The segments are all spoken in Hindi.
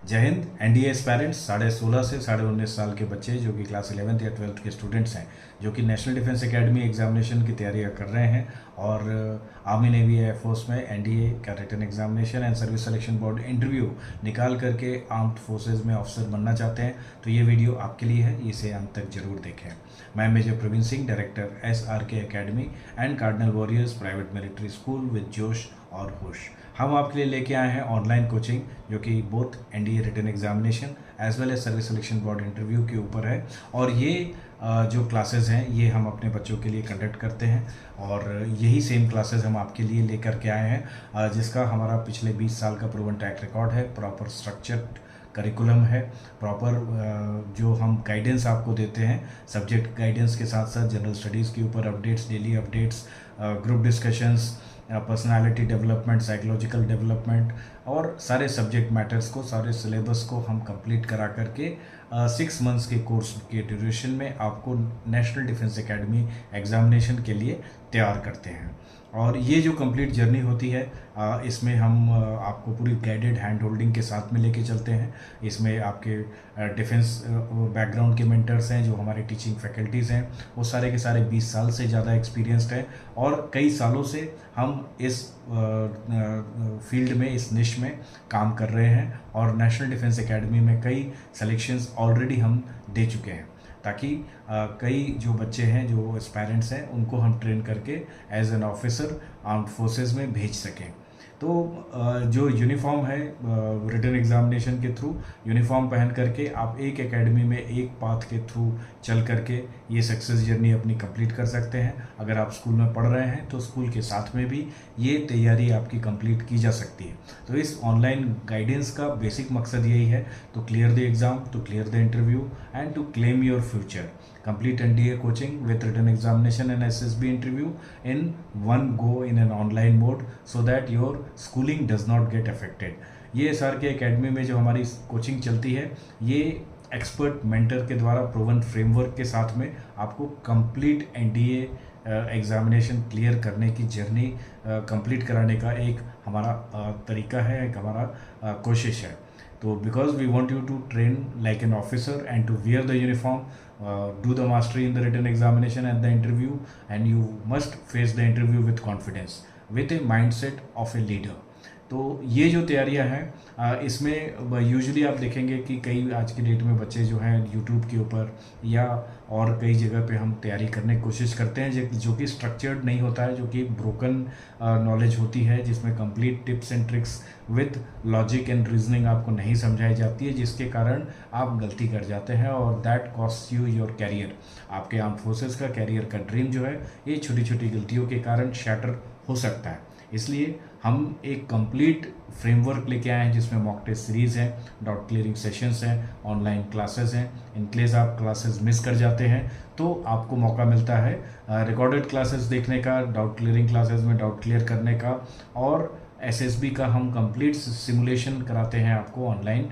जय हिंद। एनडीए एस्पायरेंट्स 16.5 से 19.5 साल के बच्चे जो कि क्लास 11th या 12th के स्टूडेंट्स हैं, जो कि नेशनल डिफेंस एकेडमी एग्जामिनेशन की तैयारियां कर रहे हैं और आर्मी नेवी एयरफोर्स में एनडीए का written examination and service selection board interview निकाल करके आर्म्ड फोर्सेज में ऑफिसर बनना चाहते हैं, तो ये वीडियो आपके लिए है, इसे अंत तक जरूर देखें। मैं major Praveen Singh, director SRK academy and cardinal warriors private military school with जोश और होश। हम आपके लिए लेके आए हैं ऑनलाइन कोचिंग जो कि both NDA written examination as well as service selection board interview के ऊपर है। और ये जो क्लासेस हैं ये हम अपने बच्चों के लिए कंडक्ट करते हैं और यही सेम क्लासेस हम आपके लिए लेकर के आए हैं, जिसका हमारा पिछले 20 साल का प्रूवन ट्रैक रिकॉर्ड है। प्रॉपर स्ट्रक्चर्ड करिकुलम है, प्रॉपर जो हम गाइडेंस आपको देते हैं, सब्जेक्ट गाइडेंस के साथ साथ जनरल स्टडीज़ के ऊपर updates, daily updates, group discussions, personality development, psychological development और सारे सब्जेक्ट मैटर्स को, सारे सिलेबस को हम कंप्लीट करा करके 6 मंथ्स के कोर्स के ड्यूरेशन में आपको नेशनल डिफेंस एकेडमी एग्जामिनेशन के लिए तैयार करते हैं। और ये जो कंप्लीट जर्नी होती है इसमें हम आपको पूरी गाइडेड हैंड होल्डिंग के साथ में लेके चलते हैं। इसमें आपके डिफेंस बैकग्राउंड के मेंटर्स हैं, जो हमारे टीचिंग फैकल्टीज़ हैं, वो सारे के सारे 20 साल से ज़्यादा एक्सपीरियंस्ड हैं और कई सालों से हम इस फील्ड में, इस निश में काम कर रहे हैं और नेशनल डिफेंस एकेडमी में कई सिलेक्शंस ऑलरेडी हम दे चुके हैं, ताकि कई जो बच्चे हैं, जो एस्पायरेंट्स हैं, उनको हम ट्रेन करके as an officer armed forces में भेज सकें। तो जो यूनिफॉर्म है रिटन एग्जामिनेशन के थ्रू, यूनिफॉर्म पहन करके आप एक एकेडमी में एक पाथ के थ्रू चल करके ये सक्सेस जर्नी अपनी कंप्लीट कर सकते हैं। अगर आप स्कूल में पढ़ रहे हैं तो स्कूल के साथ में भी ये तैयारी आपकी कंप्लीट की जा सकती है। तो इस ऑनलाइन गाइडेंस का बेसिक मकसद यही है, to clear the exam, to clear the interview and to claim your future. Complete NDA coaching with written examination and SSB interview in one go in an online mode so that your schooling does not get affected. ये SRK एकेडमी में जो हमारी कोचिंग चलती है, ये एक्सपर्ट मेंटर के द्वारा प्रूवन फ्रेमवर्क के साथ में आपको कंप्लीट NDA एग्जामिनेशन क्लियर करने की जर्नी कंप्लीट कराने का एक हमारा तरीका है, एक हमारा कोशिश है। तो because we want you to train like an officer and to wear the uniform, do the mastery in the written examination and the interview, and you must face the interview with confidence, with a mindset of a leader. तो ये जो तैयारियां हैं इसमें यूजुअली आप देखेंगे कि कई आज की डेट में बच्चे जो हैं यूट्यूब के ऊपर या और कई जगह पे हम तैयारी करने की कोशिश करते हैं, जो कि स्ट्रक्चर्ड नहीं होता है, जो कि ब्रोकन नॉलेज होती है, जिसमें complete tips and tricks with logic and reasoning आपको नहीं समझाई जाती है, जिसके कारण आप गलती कर जाते हैं और that cost you your career. आपके आर्म फोर्सेस का कैरियर का ड्रीम जो है ये छोटी छोटी गलतियों के कारण शैटर हो सकता है। इसलिए हम एक कंप्लीट फ्रेमवर्क लेके आए हैं जिसमें मॉक टेस्ट सीरीज़ है, डाउट क्लियरिंग सेशंस हैं, ऑनलाइन क्लासेस हैं। इन केस आप क्लासेस मिस कर जाते हैं तो आपको मौका मिलता है रिकॉर्डेड क्लासेस देखने का, डाउट क्लियरिंग क्लासेस में डाउट क्लियर करने का, और SSB का हम कंप्लीट सिमुलेशन कराते हैं आपको ऑनलाइन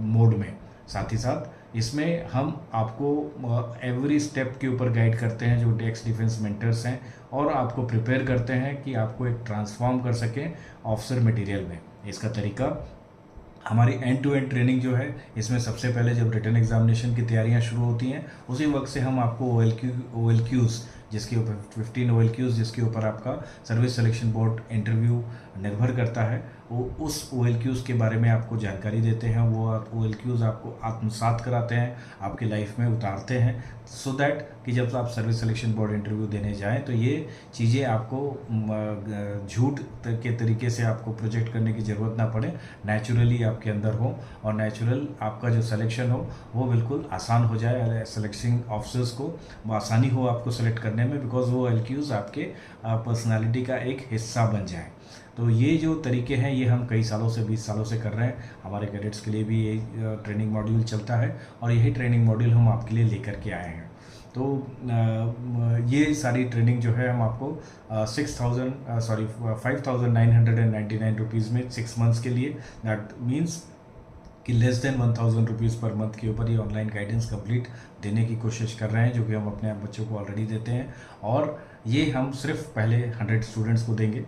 मोड में। साथ ही साथ इसमें हम आपको एवरी स्टेप के ऊपर गाइड करते हैं, जो एक्स डिफेंस मेंटर्स हैं, और आपको प्रिपेयर करते हैं कि आपको एक ट्रांसफॉर्म कर सकें ऑफिसर मटेरियल में। इसका तरीका, हमारी एंड टू एंड ट्रेनिंग जो है, इसमें सबसे पहले जब रिटन एग्जामिनेशन की तैयारियां शुरू होती हैं उसी वक्त से हम आपको OLQs जिसके ऊपर 15 OLQs जिसके ऊपर आपका सर्विस सिलेक्शन बोर्ड इंटरव्यू निर्भर करता है, वो उस OLQs के बारे में आपको जानकारी देते हैं। वो OLQs आपको आत्मसात कराते हैं, आपके लाइफ में उतारते हैं, सो दैट कि जब आप सर्विस सिलेक्शन बोर्ड इंटरव्यू देने जाएं तो ये चीज़ें आपको झूठ के तरीके से आपको प्रोजेक्ट करने की ज़रूरत ना पड़े, नेचुरली आपके अंदर हो और नेचुरल आपका जो सिलेक्शन हो वो बिल्कुल आसान हो जाए, सिलेक्शन ऑफिसर्स को आसानी हो आपको सेलेक्ट करने में, बिकॉज वो OLQs आपके पर्सनालिटी का एक हिस्सा बन जाए। तो ये जो तरीके हैं ये हम कई सालों से, 20 सालों से कर रहे हैं। हमारे कैडेट्स के लिए भी ये ट्रेनिंग मॉड्यूल चलता है और यही ट्रेनिंग मॉड्यूल हम आपके लिए लेकर के आए हैं। तो ये सारी ट्रेनिंग जो है हम आपको 5,999 रुपीज़ में 6 मंथ्स के लिए, दैट मीन्स कि less than 1,000 rupees per month के ऊपर ये ऑनलाइन गाइडेंस कंप्लीट देने की कोशिश कर रहे हैं, जो कि हम अपने बच्चों को ऑलरेडी देते हैं। और ये हम सिर्फ पहले 100 स्टूडेंट्स को देंगे।